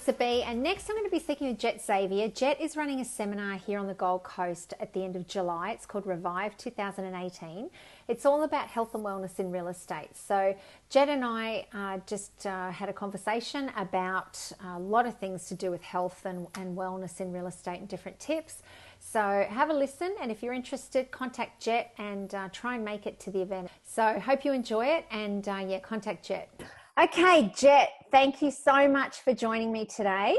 Melissa B. And next I'm going to be speaking with Xavier. Jet is running a seminar here on the Gold Coast at the end of July. It's called Revive 2018. It's all about health and wellness in real estate. So Jet and I just had a conversation about a lot of things to do with health and wellness in real estate and different tips. So have a listen, and if you're interested, contact Jet and try and make it to the event. So hope you enjoy it, and contact Jet. Okay, Jet, thank you so much for joining me today.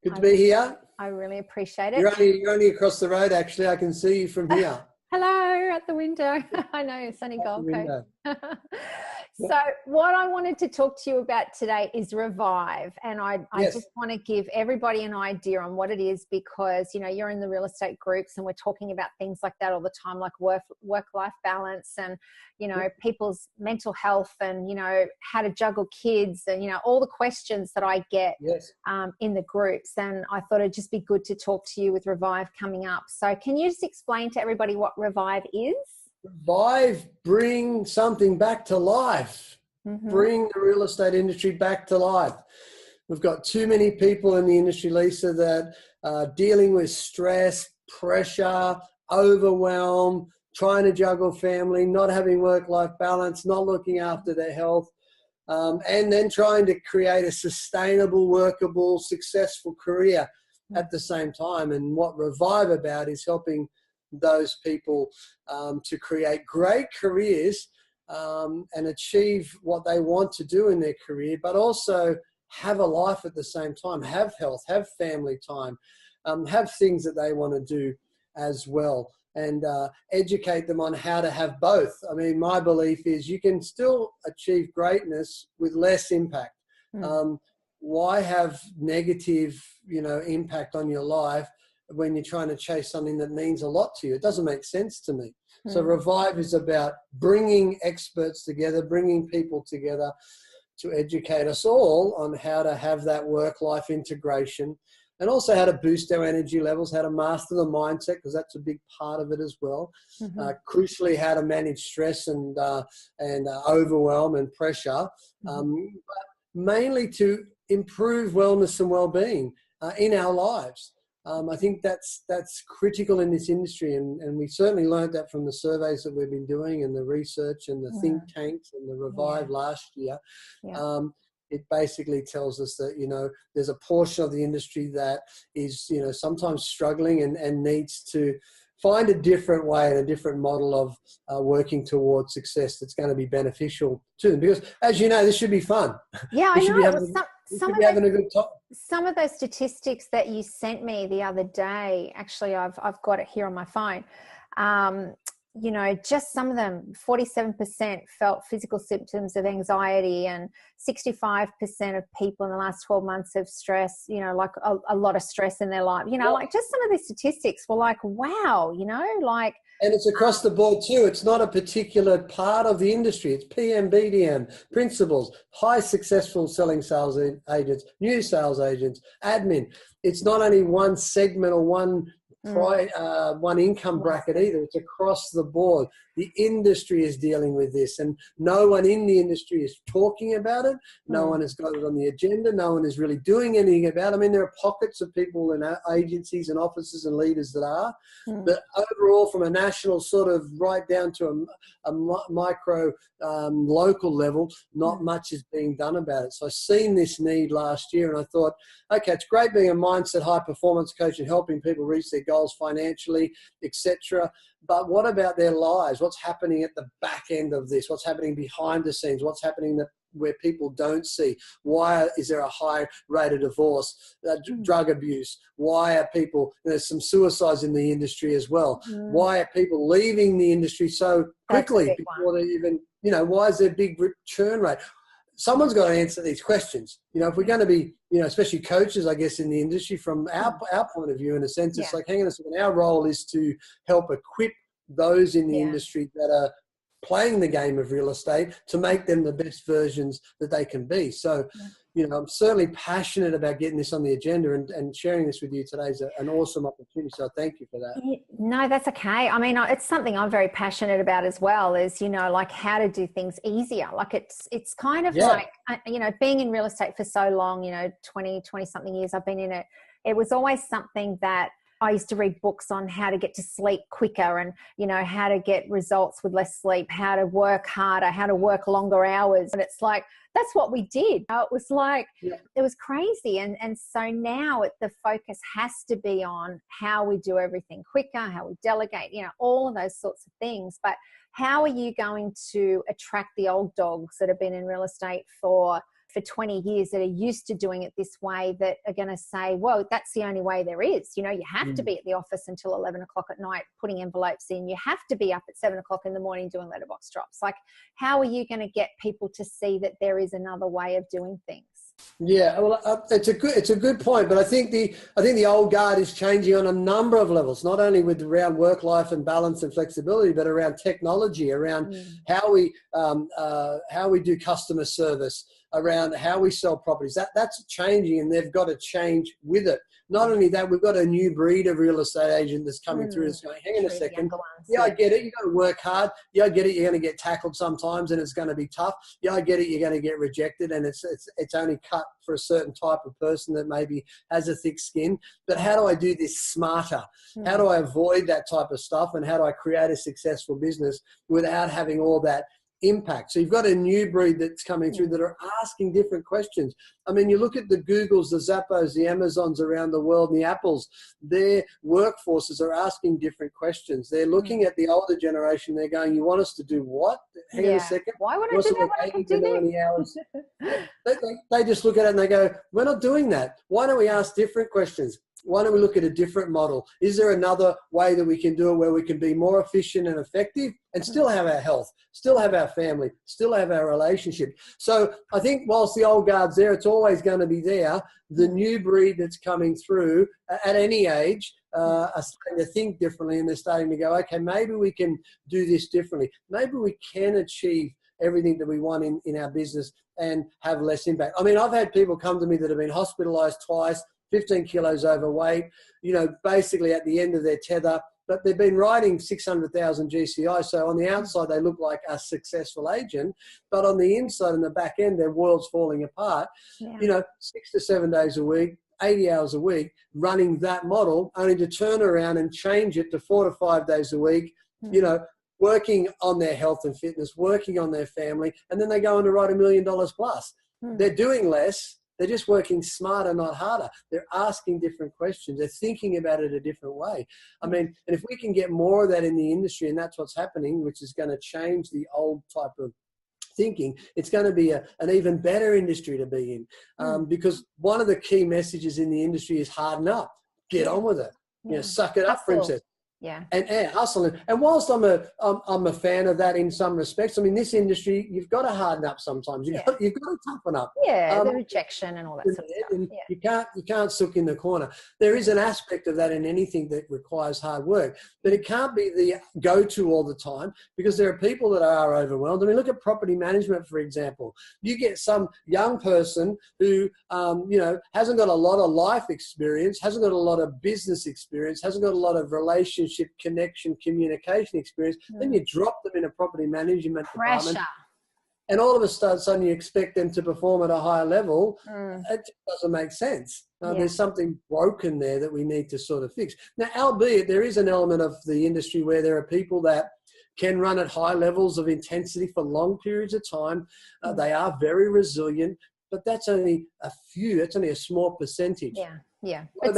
Good to be here. I really appreciate it. You're only across the road, actually. I can see you from here. Hello, at the window. I know, sunny Gold Coast. So what I wanted to talk to you about today is Revive. And I just want to give everybody an idea on what it is, because, you know, you're in the real estate groups and we're talking about things like that all the time, like work-life balance and, you know, people's mental health and, you know, how to juggle kids and, you know, all the questions that I get in the groups. And I thought it'd just be good to talk to you with Revive coming up. So can you just explain to everybody what Revive is? Revive, bring something back to life. Bring the real estate industry back to life. We've got too many people in the industry, Lisa, that are dealing with stress, pressure, overwhelm, trying to juggle family, not having work-life balance, not looking after their health, and then trying to create a sustainable, workable, successful career at the same time. And what Revive about is helping those people to create great careers and achieve what they want to do in their career, but also have a life at the same time, have health, have family time, have things that they want to do as well, and educate them on how to have both. I mean, my belief is you can still achieve greatness with less impact. Why have negative, you know, impact on your life when you're trying to chase something that means a lot to you? It doesn't make sense to me. So Revive is about bringing experts together, bringing people together to educate us all on how to have that work-life integration, and also how to boost our energy levels, how to master the mindset, because that's a big part of it as well. Crucially, how to manage stress and overwhelm and pressure, but mainly to improve wellness and well-being in our lives. I think that's critical in this industry, and we certainly learned that from the surveys that we've been doing and the research and the think tanks and the Revive last year. It basically tells us that, you know, there's a portion of the industry that is, you know, sometimes struggling and needs to find a different way and a different model of working towards success that's going to be beneficial to them. Because, as you know, this should be fun. Yeah, I know. Having a good time. Some of those statistics that you sent me the other day, actually, I've got it here on my phone. You know, just some of them, 47% felt physical symptoms of anxiety, and 65% of people in the last 12 months have stress, you know, like a lot of stress in their life. You know, like just some of these statistics were like, wow, you know, like. And it's across the board too. It's not a particular part of the industry. It's PM, BDM, principals, high successful selling sales agents, new sales agents, admin. It's not only one segment or one income bracket either. It's across the board. The industry is dealing with this, and no one in the industry is talking about it. No one has got it on the agenda. No one is really doing anything about it. I mean, there are pockets of people in agencies and offices and leaders that are, but overall, from a national sort of right down to a micro local level, not much is being done about it. So I've seen this need last year, and I thought, okay, it's great being a mindset high performance coach and helping people reach their goals financially, etc. But what about their lives? What's happening at the back end of this? What's happening behind the scenes? What's happening where people don't see? Why is there a high rate of divorce, drug abuse? Why are people, there's some suicides in the industry as well. Why are people leaving the industry so quickly before they even, you know, why is there a big churn rate? Someone's got to answer these questions. You know, if we're going to be, you know, especially coaches, I guess, in the industry, from our point of view, in a sense, it's like, hang on a second, our role is to help equip those in the industry that are playing the game of real estate to make them the best versions that they can be. So, you know, I'm certainly passionate about getting this on the agenda, and sharing this with you today is an awesome opportunity. So thank you for that. No, that's okay. I mean, it's something I'm very passionate about as well, is, you know, like how to do things easier. Like it's kind of like, you know, being in real estate for so long, you know, 20 something years I've been in it. It was always something that I used to read books on how to get to sleep quicker, and, you know, how to get results with less sleep, how to work harder, how to work longer hours. And it's like, that's what we did. It was like, it was crazy. And so now the focus has to be on how we do everything quicker, how we delegate, you know, all of those sorts of things. But how are you going to attract the old dogs that have been in real estate for 20 years, that are used to doing it this way, that are going to say, well, that's the only way there is. You know, you have to be at the office until 11 o'clock at night putting envelopes in. You have to be up at 7 o'clock in the morning doing letterbox drops. Like, how are you going to get people to see that there is another way of doing things? Yeah, well, it's a good point, but I think the old guard is changing on a number of levels, not only with around work life and balance and flexibility, but around technology, around how we do customer service, around how we sell properties. That's changing, and they've got to change with it. Not only that, we've got a new breed of real estate agent that's coming through. That's going, hang on a second. Yeah, I get it. You've got to work hard. Yeah, I get it. You're going to get tackled sometimes, and it's going to be tough. Yeah, I get it. You're going to get rejected, and it's only cut for a certain type of person that maybe has a thick skin. But how do I do this smarter? How do I avoid that type of stuff? And how do I create a successful business without having all that impact? So you've got a new breed that's coming through that are asking different questions. I mean, you look at the Googles, the Zappos, the Amazons around the world, and the Apples, their workforces are asking different questions. They're looking at the older generation. They're going, you want us to do what? Hang on a second. Why would I do that when I can do hours? They just look at it and they go, we're not doing that. Why don't we ask different questions? Why don't we look at a different model? Is there another way that we can do it where we can be more efficient and effective and still have our health, still have our family, still have our relationship? So I think whilst the old guard's there, it's always going to be there. The new breed that's coming through at any age are starting to think differently, and they're starting to go, okay, maybe we can do this differently. Maybe we can achieve everything that we want in our business and have less impact. I mean, I've had people come to me that have been hospitalized twice, 15 kilos overweight, you know, basically at the end of their tether, but they've been writing 600,000 GCI. So on the outside, they look like a successful agent, but on the inside and the back end, their world's falling apart. You know, 6 to 7 days a week, 80 hours a week, running that model, only to turn around and change it to 4 to 5 days a week, you know, working on their health and fitness, working on their family, and then they go on to write $1 million plus. They're doing less. They're just working smarter, not harder. They're asking different questions. They're thinking about it a different way. I mean, and if we can get more of that in the industry, and that's what's happening, which is going to change the old type of thinking, it's going to be an even better industry to be in. Because one of the key messages in the industry is harden up, get on with it, you know, suck it up, princess. And hustle. And whilst I'm a fan of that in some respects, I mean, this industry, you've got to harden up sometimes. You've got to toughen up. The rejection and all that sort of stuff. You can't sook in the corner. There is an aspect of that in anything that requires hard work, but it can't be the go-to all the time, because there are people that are overwhelmed. I mean, look at property management, for example. You get some young person who, you know, hasn't got a lot of life experience, hasn't got a lot of business experience, hasn't got a lot of relationship, connection, communication experience, then you drop them in a property management department, and all of a sudden you expect them to perform at a higher level. It just doesn't make sense. There's something broken there that we need to sort of fix. Now, albeit there is an element of the industry where there are people that can run at high levels of intensity for long periods of time. They are very resilient, but that's only a few. That's only a small percentage. But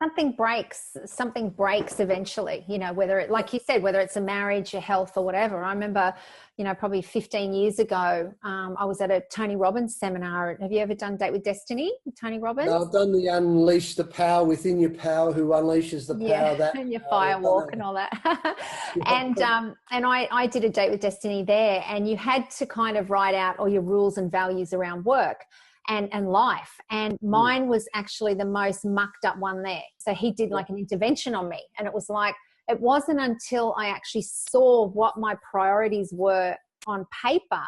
something breaks eventually, you know, whether it, like you said, whether it's a marriage, your health, or whatever. I remember, you know, probably 15 years ago, I was at a Tony Robbins seminar. Have you ever done Date with Destiny with Tony Robbins? No, I've done the Unleash the Power Within Your Power, who unleashes the power that, and your fire walk and all that. And I did a Date with Destiny there, and you had to kind of write out all your rules and values around work and life. And mine was actually the most mucked up one there. So he did like an intervention on me, and it was like, it wasn't until I actually saw what my priorities were on paper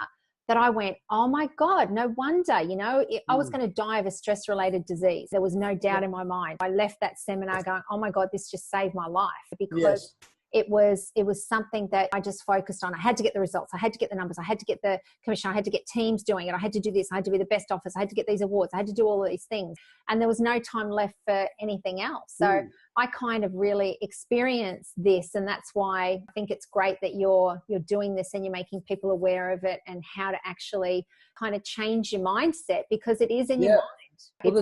that I went, oh my God, no wonder, you know, I was going to die of a stress-related disease. There was no doubt in my mind. I left that seminar going, oh my God, this just saved my life, because it was something that I just focused on. I had to get the results. I had to get the numbers. I had to get the commission. I had to get teams doing it. I had to do this. I had to be the best office. I had to get these awards. I had to do all of these things. And there was no time left for anything else. So I kind of really experienced this. And that's why I think it's great that you're doing this and you're making people aware of it and how to actually kind of change your mindset, because it is in your mind. Well,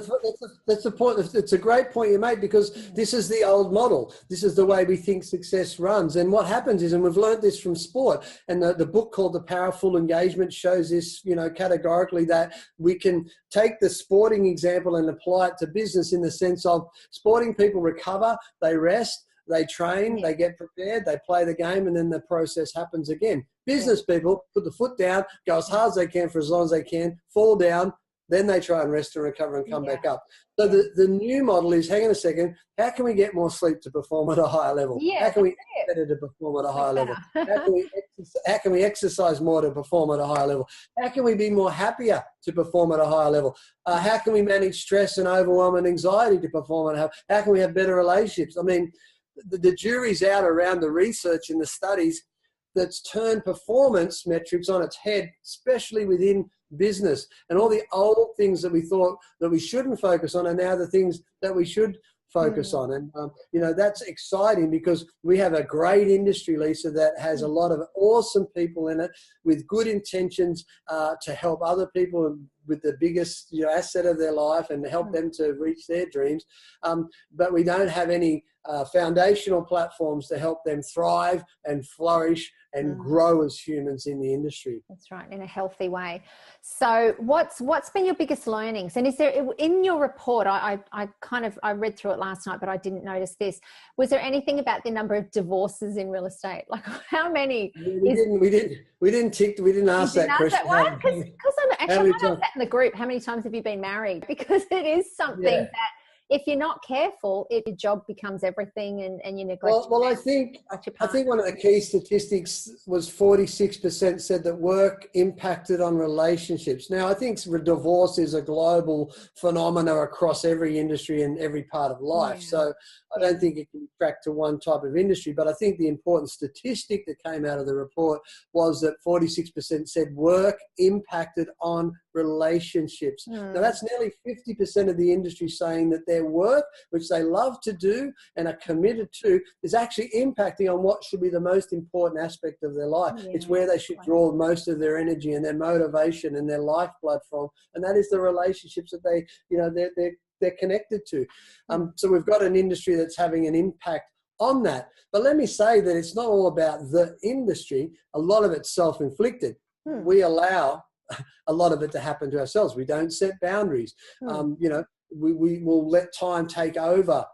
that's the point. It's a great point you made, because this is the old model. This is the way we think success runs. And what happens is, and we've learned this from sport, and the book called The Powerful Engagement shows this, you know, categorically, that we can take the sporting example and apply it to business, in the sense of sporting people recover, they rest, they train, they get prepared, they play the game, and then the process happens again. Business people put the foot down, go as hard as they can for as long as they can, fall down, then they try and rest and recover and come back up. So the new model is, hang on a second, how can we get more sleep to perform at a higher level? How can we eat better to perform at a higher level? How can we exercise more to perform at a higher level? How can we be more happier to perform at a higher level? How can we manage stress and overwhelm and anxiety to perform at how can we have better relationships? I mean, the jury's out around the research and the studies that's turned performance metrics on its head, especially within business. And all the old things that we thought that we shouldn't focus on are now the things that we should focus on. And, you know, that's exciting, because we have a great industry, Lisa, that has a lot of awesome people in it with good intentions to help other people with the biggest, you know, asset of their life and help them to reach their dreams. But we don't have any foundational platforms to help them thrive and flourish and grow as humans in the industry. That's right, in a healthy way. So what's been your biggest learnings? And is there, in your report, I read through it last night, but I didn't notice this. Was there anything about the number of divorces in real estate? Like, how many? We didn't ask that question. Because I asked that in the group. How many times have you been married? Because it is something that, if you're not careful, your job becomes everything, and you neglect. Well, I think one of the key statistics was 46% said that work impacted on relationships. Now, I think divorce is a global phenomena across every industry and every part of life. So I don't think it can be tracked to one type of industry. But I think the important statistic that came out of the report was that 46% said work impacted on relationships. Now, that's nearly 50% of the industry saying that their work, which they love to do and are committed to, is actually impacting on what should be the most important aspect of their life. It's where they should draw most of their energy and their motivation and their lifeblood from, and that is the relationships that they, you know, they're connected to. So we've got an industry that's having an impact on that. But let me say that it's not all about the industry. A lot of it's self-inflicted. We allow a lot of it to happen to ourselves. We don't set boundaries. You know, we will let time take over.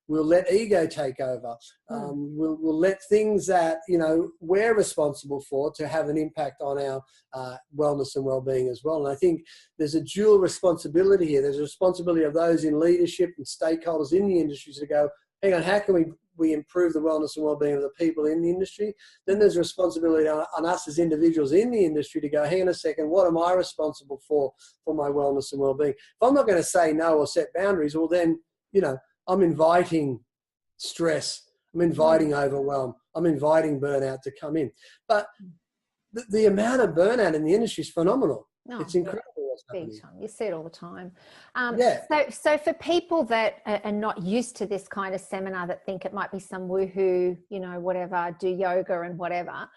We'll let ego take over. We'll let things that, you know, we're responsible for to have an impact on our wellness and well-being as well. And I think there's a dual responsibility here. There's a responsibility of those in leadership and stakeholders in the industries to go, hang on, how can we improve the wellness and well-being of the people in the industry? Then there's a responsibility on us as individuals in the industry to go, hang on a second, what am I responsible for my wellness and well-being? If I'm not going to say no or set boundaries, well then, you know, I'm inviting stress, I'm inviting overwhelm, I'm inviting burnout to come in. But the amount of burnout in the industry is phenomenal. It's incredible. Big time. You see it all the time. So for people that are not used to this kind of seminar, that think it might be some woohoo, you know, whatever, do yoga and whatever,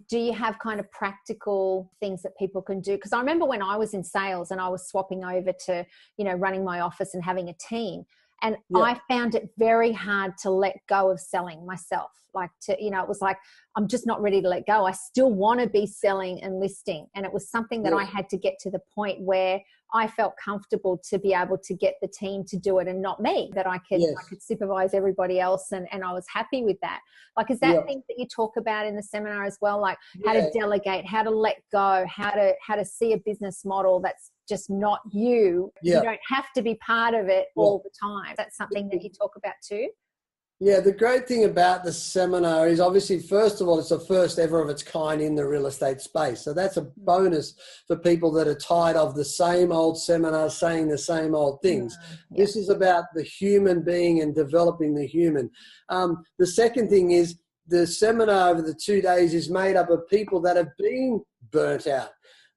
do you have kind of practical things that people can do? Because I remember when I was in sales and I was swapping over to, you know, running my office and having a team, and I found it very hard to let go of selling myself. Like, to, you know, it was like, I'm just not ready to let go. I still want to be selling and listing. And it was something that I had to get to the point where I felt comfortable to be able to get the team to do it and not me, that I could supervise everybody else. And I was happy with that. Like, is that things that you talk about in the seminar as well? Like how to delegate, how to let go, how to see a business model that's just not you. You don't have to be part of it all the time. That's something that you talk about too. Yeah, the great thing about the seminar is obviously, first of all, it's the first ever of its kind in the real estate space. So that's a bonus for people that are tired of the same old seminars saying the same old things. Yeah. This is about the human being and developing the human. The second thing is the seminar over the 2 days is made up of people that have been burnt out,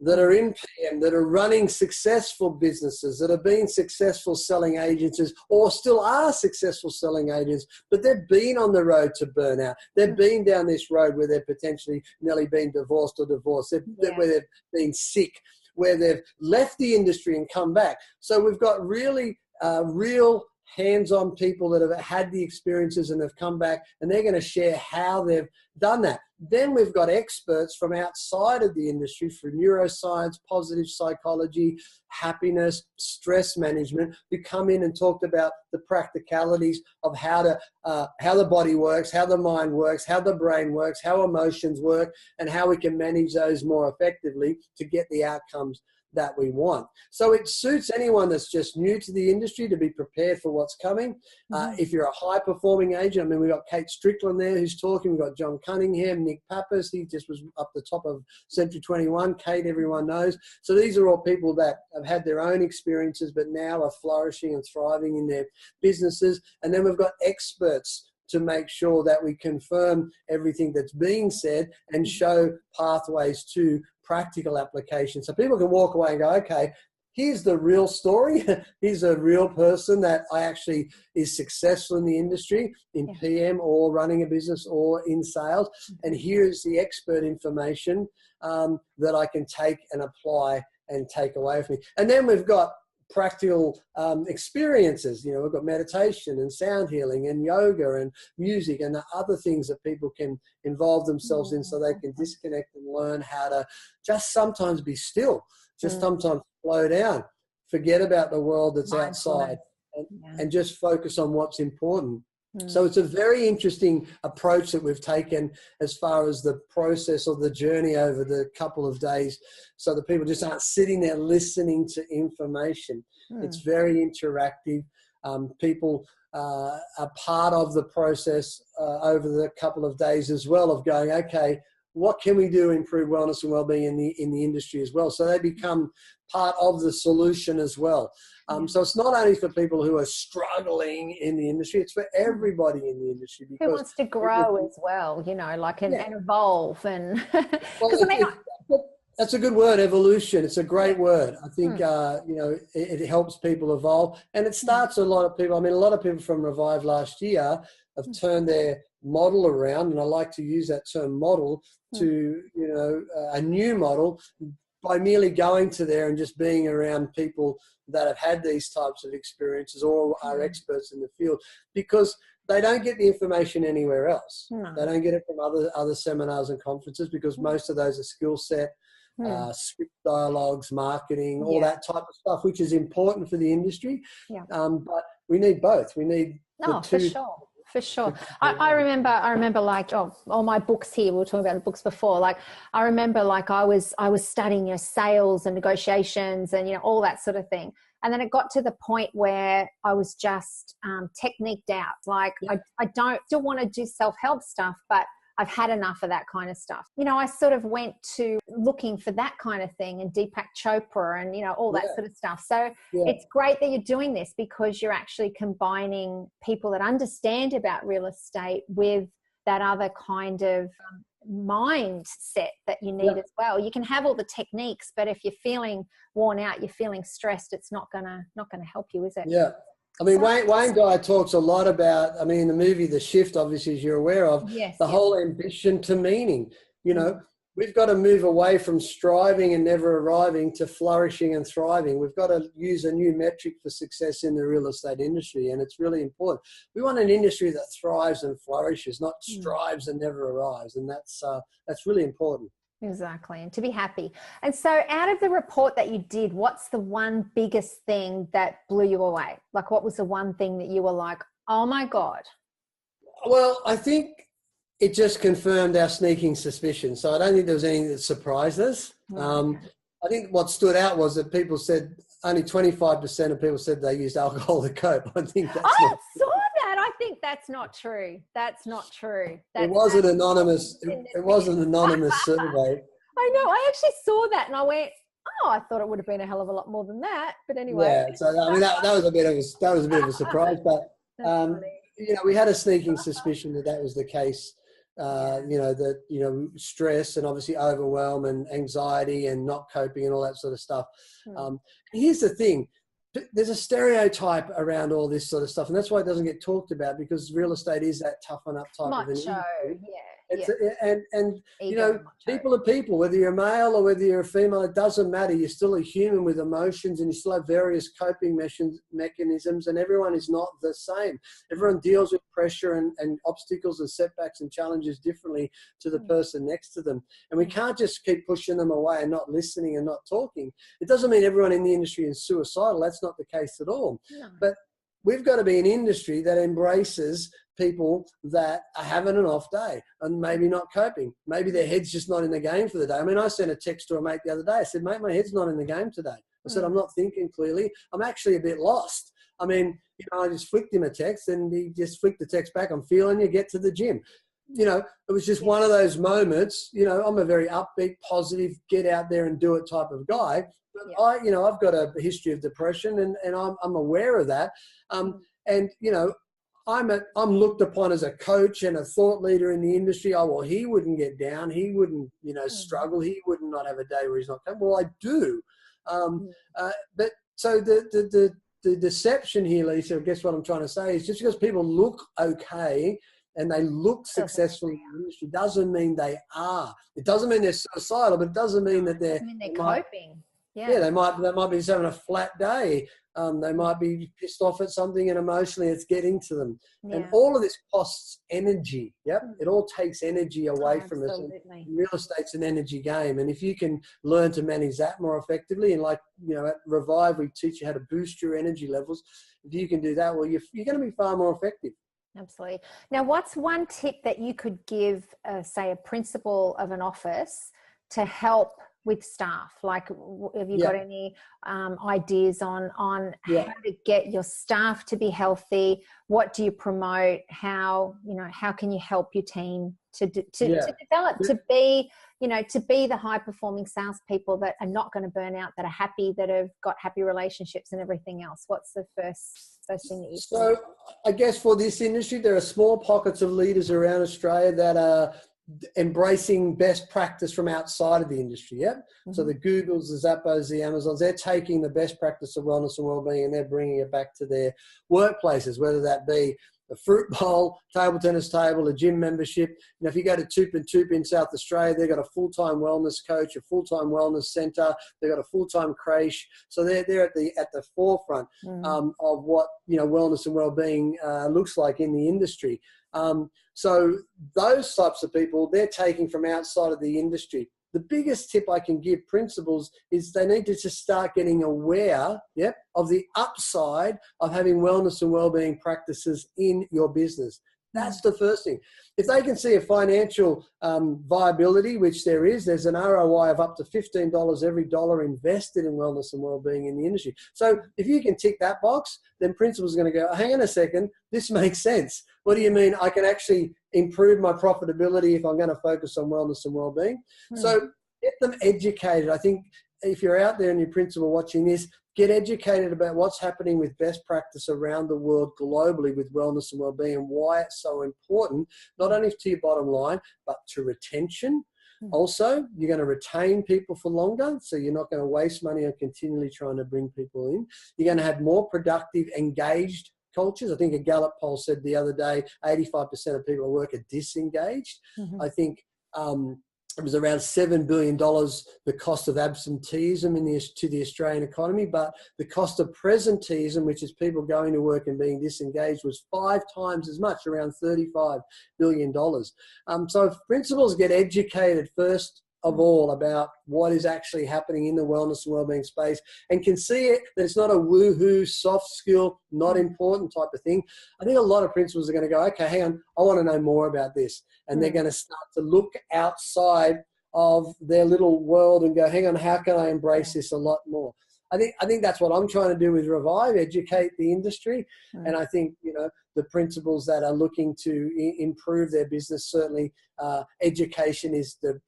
that are in PM, that are running successful businesses, that have been successful selling agencies or still are successful selling agents, but they've been on the road to burnout. They've been down this road where they've potentially nearly been divorced or divorced, where they've been sick, where they've left the industry and come back. So we've got really real hands-on people that have had the experiences and have come back, and they're going to share how they've done that. Then we've got experts from outside of the industry for neuroscience, positive psychology, happiness, stress management, who come in and talked about the practicalities of how the body works, how the mind works, how the brain works, how emotions work, and how we can manage those more effectively to get the outcomes that we want. So it suits anyone that's just new to the industry to be prepared for what's coming. If you're a high performing agent, I mean, we've got Kate Strickland there who's talking. We've got John Cunningham, Nick Pappas. He just was up the top of Century 21. Kate, everyone knows. So these are all people that have had their own experiences, but now are flourishing and thriving in their businesses. And then we've got experts to make sure that we confirm everything that's being said and show pathways to practical application. So people can walk away and go, okay, here's the real story. Here's a real person that I actually is successful in the industry, in PM or running a business or in sales. And here's the expert information that I can take and apply and take away with me. And then we've got practical experiences. You know, we've got meditation and sound healing and yoga and music and the other things that people can involve themselves in so they can disconnect and learn how to just sometimes be still, just sometimes slow down, forget about the world that's outside and just focus on what's important. So it's a very interesting approach that we've taken as far as the process or the journey over the couple of days, so that people just aren't sitting there listening to information. It's very interactive. People are part of the process over the couple of days as well, of going, okay, what can we do to improve wellness and well-being in the industry as well? So they become part of the solution as well. So it's not only for people who are struggling in the industry, it's for everybody in the industry. Because who wants to grow as well, you know, like and evolve and that's a good word, evolution. It's a great word. I think, you know, it helps people evolve, and it starts a lot of people. I mean, a lot of people from Revive last year have turned their model around, and I like to use that term model to, you know, a new model by merely going to there and just being around people that have had these types of experiences or are experts in the field, because they don't get the information anywhere else. They don't get it from other seminars and conferences, because most of those are skill set, script dialogues, marketing, all that type of stuff, which is important for the industry. But we need both. We need the two. For sure. I remember like, all my books here, we were talking about the books before, like I remember like I was studying, you know, sales and negotiations and, you know, all that sort of thing. And then it got to the point where I was just techniqued out. Like I don't still want to do self-help stuff, but I've had enough of that kind of stuff. You know, I sort of went to looking for that kind of thing and Deepak Chopra and, you know, all that sort of stuff. So it's great that you're doing this, because you're actually combining people that understand about real estate with that other kind of mindset that you need as well. You can have all the techniques, but if you're feeling worn out, you're feeling stressed, it's not gonna help you, is it? Yeah. I mean, Wayne Guy talks a lot about, I mean, the movie The Shift, obviously, as you're aware of, the whole ambition to meaning. You know, we've got to move away from striving and never arriving to flourishing and thriving. We've got to use a new metric for success in the real estate industry, and it's really important. We want an industry that thrives and flourishes, not strives and never arrives, and that's really important. Exactly. And to be happy. And so out of the report that you did, what's the one biggest thing that blew you away? Like, what was the one thing that you were like, oh my God? Well, I think it just confirmed our sneaking suspicion. So I don't think there was anything that surprised us. I think what stood out was that people said only 25% of people said they used alcohol to cope. I think that's I saw that. I think that's not true. That's not true. It was an anonymous. It was an anonymous survey. I know. I actually saw that and I went, oh, I thought it would have been a hell of a lot more than that. But anyway. Yeah. So I mean, that was a bit of a surprise, but we had a sneaking suspicion that was the case. Stress and obviously overwhelm and anxiety and not coping and all that sort of stuff. Here's the thing. There's a stereotype around all this sort of stuff, and that's why it doesn't get talked about, because real estate is that toughen up type of an industry. People are people, whether you're a male or whether you're a female, it doesn't matter. You're still a human with emotions, and you still have various coping mechanisms, and everyone is not the same. Everyone deals with pressure and obstacles and setbacks and challenges differently to the person next to them. And we can't just keep pushing them away and not listening and not talking. It doesn't mean everyone in the industry is suicidal. That's not the case at all. No. But we've got to be an industry that embraces people that are having an off day and maybe not coping. Maybe their head's just not in the game for the day. I mean, I sent a text to a mate the other day. I said, mate, my head's not in the game today. I said, I'm not thinking clearly. I'm actually a bit lost. I mean, I just flicked him a text and he just flicked the text back. I'm feeling you, get to the gym. It was just one of those moments. I'm a very upbeat, positive, get out there and do it type of guy. But I've got a history of depression and I'm aware of that. I'm looked upon as a coach and a thought leader in the industry. Oh, well, he wouldn't get down. He wouldn't, struggle. He would not have a day where he's not coming. Well, I do. But so the deception here, Lisa, I guess what I'm trying to say is just because people look okay and they look successful in the industry doesn't mean they are. It doesn't mean they're suicidal, but it doesn't mean that they're coping. They might be just having a flat day. They might be pissed off at something and emotionally it's getting to them. Yeah. And all of this costs energy. Yep. It all takes energy away from us. And real estate's an energy game. And if you can learn to manage that more effectively, and at Revive, we teach you how to boost your energy levels. If you can do that, well, you're going to be far more effective. Absolutely. Now, what's one tip that you could give, say, a principal of an office to help with staff? Like, have you got any ideas on how to get your staff to be healthy? What do you promote? How can you help your team to develop, to be the high performing salespeople that are not going to burn out, that are happy, that have got happy relationships and everything else? What's the first thing that you So I guess for this industry, there are small pockets of leaders around Australia that are embracing best practice from outside of the industry. So the Googles, the Zappos, the Amazons, they're taking the best practice of wellness and wellbeing and they're bringing it back to their workplaces, whether that be a fruit bowl, table tennis table, a gym membership. If you go to Toop and Toop in South Australia, they've got a full-time wellness coach, a full-time wellness centre. They've got a full-time creche. So they're at the forefront of what wellness and wellbeing looks like in the industry. So those types of people, they're taking from outside of the industry. The biggest tip I can give principals is they need to just start getting aware of the upside of having wellness and wellbeing practices in your business. That's the first thing. If they can see a financial viability, which there's an ROI of up to $15 every dollar invested in wellness and wellbeing in the industry. So if you can tick that box, then principals are going to go, hang on a second, this makes sense. What do you mean I can actually improve my profitability if I'm going to focus on wellness and wellbeing? So get them educated. I think if you're out there and you're principal watching this, get educated about what's happening with best practice around the world globally with wellness and wellbeing and why it's so important, not only to your bottom line, but to retention. Also, you're going to retain people for longer, so you're not going to waste money on continually trying to bring people in. You're going to have more productive, engaged cultures. I think a Gallup poll said the other day, 85% of people at work are disengaged. I think it was around $7 billion, the cost of absenteeism to the Australian economy, but the cost of presenteeism, which is people going to work and being disengaged, was 5 times as much, around $35 billion. So if principals get educated first of all about what is actually happening in the wellness and wellbeing space and can see it, that it's not a woohoo, soft skill, not important type of thing, I think a lot of principals are going to go, okay, hang on, I want to know more about this. And they're going to start to look outside of their little world and go, hang on, how can I embrace this a lot more? I think that's what I'm trying to do with Revive, educate the industry. And I think, the principals that are looking to improve their business, certainly education is the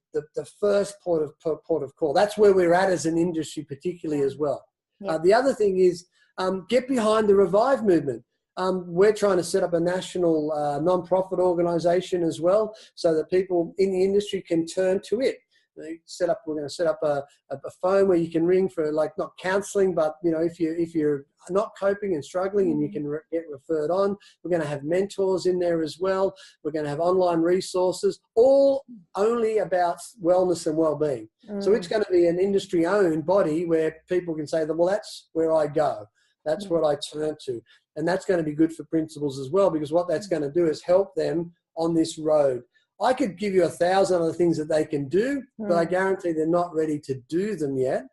first port of call. That's where we're at as an industry, particularly as well. The other thing is get behind the Revive movement. We're trying to set up a national non-profit organisation as well, so that people in the industry can turn to it. We're going to set up a phone where you can ring for, like, not counselling, but if you're not coping and struggling, and you can get referred on. We're going to have mentors in there as well. We're going to have online resources, all only about wellness and well-being. So it's going to be an industry-owned body where people can say that, well, that's where I go. That's what I turn to. And that's going to be good for principals as well, because what that's going to do is help them on this road. I could give you 1,000 other things that they can do, but I guarantee they're not ready to do them yet.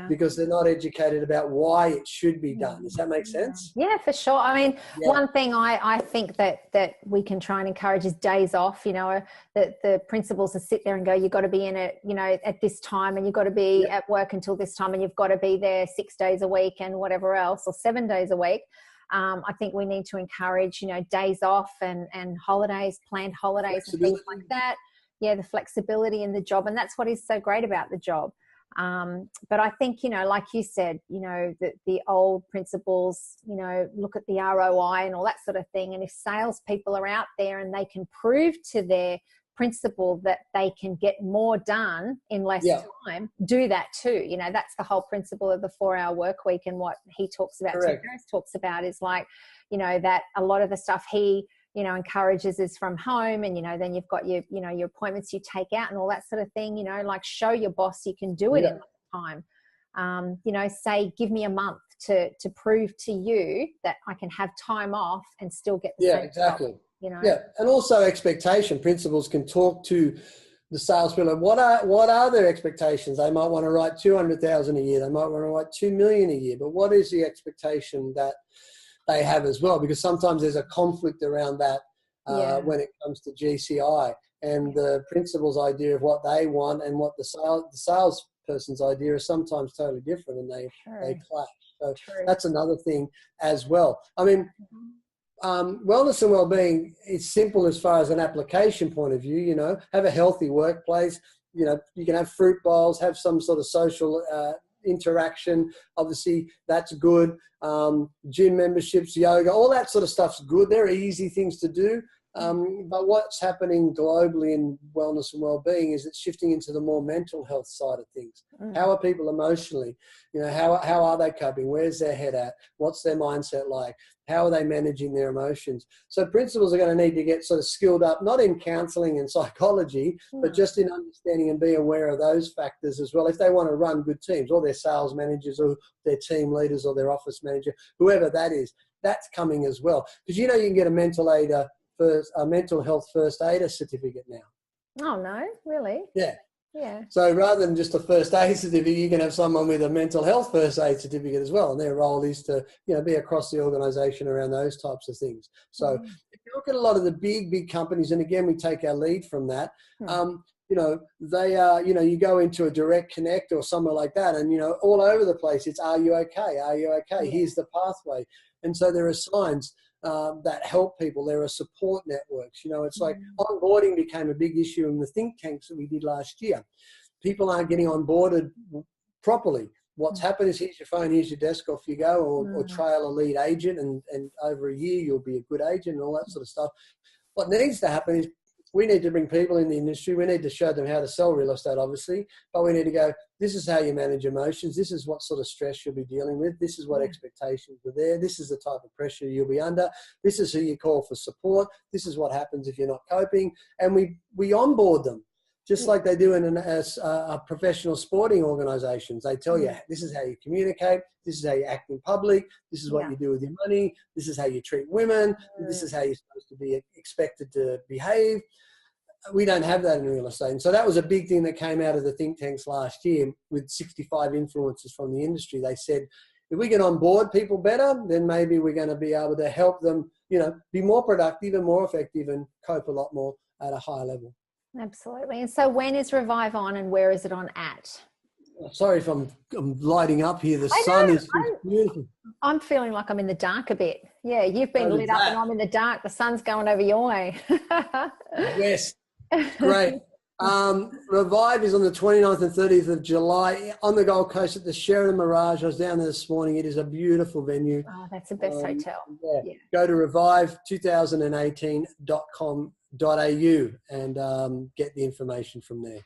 Because they're not educated about why it should be done. Does that make sense? Yeah, for sure. I mean, one thing I think that we can try and encourage is days off, that the principals to sit there and go, you've got to be in it, at this time, and you've got to be at work until this time, and you've got to be there 6 days a week and whatever else, or 7 days a week. I think we need to encourage, days off and holidays, planned holidays and things like that. Yeah, the flexibility in the job. And that's what is so great about the job. But I think, like you said, the old principles, look at the ROI and all that sort of thing. And if salespeople are out there and they can prove to their principal that they can get more done in less time, do that too. That's the whole principle of the 4-hour work week, and what he talks about, Xavier talks about, is like, that a lot of the stuff he encourages is from home, and then you've got your your appointments you take out and all that sort of thing, like show your boss you can do it in time. Say, give me a month to prove to you that I can have time off and still get the same exactly job, and also expectation. Principals can talk to the salespeople. What are their expectations? They might want to write 200,000 a year, they might want to write 2 million a year, but what is the expectation that they have as well? Because sometimes there's a conflict around that when it comes to GCI, and the principal's idea of what they want and what the salesperson's idea is sometimes totally different, and they clash. So that's another thing as well. I mean, wellness and well-being is simple as far as an application point of view. Have a healthy workplace. You can have fruit bowls, have some sort of social interaction. Obviously, that's good. Gym memberships, yoga, all that sort of stuff's good. They're easy things to do. But what's happening globally in wellness and well-being is it's shifting into the more mental health side of things. How are people emotionally? How are they coping? Where's their head at? What's their mindset like? How are they managing their emotions? So principals are going to need to get sort of skilled up, not in counselling and psychology, but just in understanding and be aware of those factors as well. If they want to run good teams, or their sales managers, or their team leaders, or their office manager, whoever that is, that's coming as well. Because you can get a mental health first aider certificate now. Oh no, really? Yeah. Yeah. So rather than just a first aid certificate, you can have someone with a mental health first aid certificate as well. And their role is to, be across the organisation around those types of things. So if you look at a lot of the big companies, and again, we take our lead from that, they are, you go into a direct connect or somewhere like that, and, all over the place, it's, are you okay? Are you okay? Here's the pathway. And so there are signs that help people. There are support networks. It's like onboarding became a big issue in the think tanks that we did last year. People aren't getting onboarded properly. What's happened is, here's your phone, here's your desk, off you go, or trail a lead agent, and over a year you'll be a good agent and all that sort of stuff. What needs to happen is, we need to bring people in the industry. We need to show them how to sell real estate, obviously, but we need to go, this is how you manage emotions. This is what sort of stress you'll be dealing with. This is what expectations are there. This is the type of pressure you'll be under. This is who you call for support. This is what happens if you're not coping. And we onboard them, just like they do in a professional sporting organisations. They tell you, this is how you communicate. This is how you act in public. This is what you do with your money. This is how you treat women. This is how you're supposed to be expected to behave. We don't have that in real estate. And so that was a big thing that came out of the think tanks last year with 65 influencers from the industry. They said, if we can onboard people better, then maybe we're going to be able to help them, be more productive and more effective and cope a lot more at a higher level. Absolutely. And so when is Revive on, and where is it on at? Sorry if I'm lighting up here. The sun is beautiful. I'm feeling like I'm in the dark a bit. Yeah, you've been lit up and I'm in the dark. The sun's going over your way. Yes, great. Revive is on the 29th and 30th of July on the Gold Coast at the Sheraton Mirage. I was down there this morning. It is a beautiful venue. Oh, that's the best hotel. Yeah. Go to revive2018.com.au and get the information from there.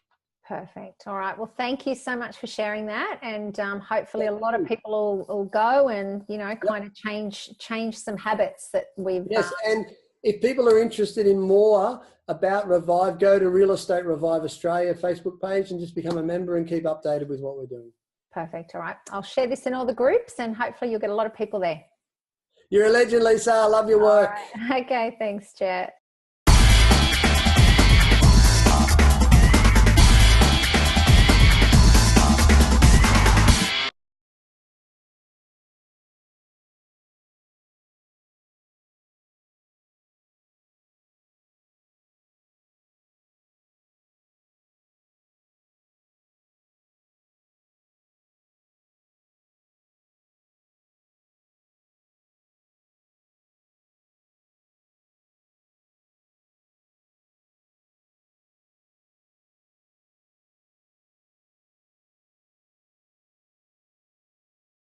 Perfect. All right. Well, thank you so much for sharing that. And hopefully a lot of people will go and, you know, kind of change some habits that we've... Yes, and if people are interested in more about Revive, go to Real Estate Revive Australia Facebook page and just become a member and keep updated with what we're doing. Perfect. All right. I'll share this in all the groups and hopefully you'll get a lot of people there. You're a legend, Lisa. I love your work. Right. Okay. Thanks, Jet.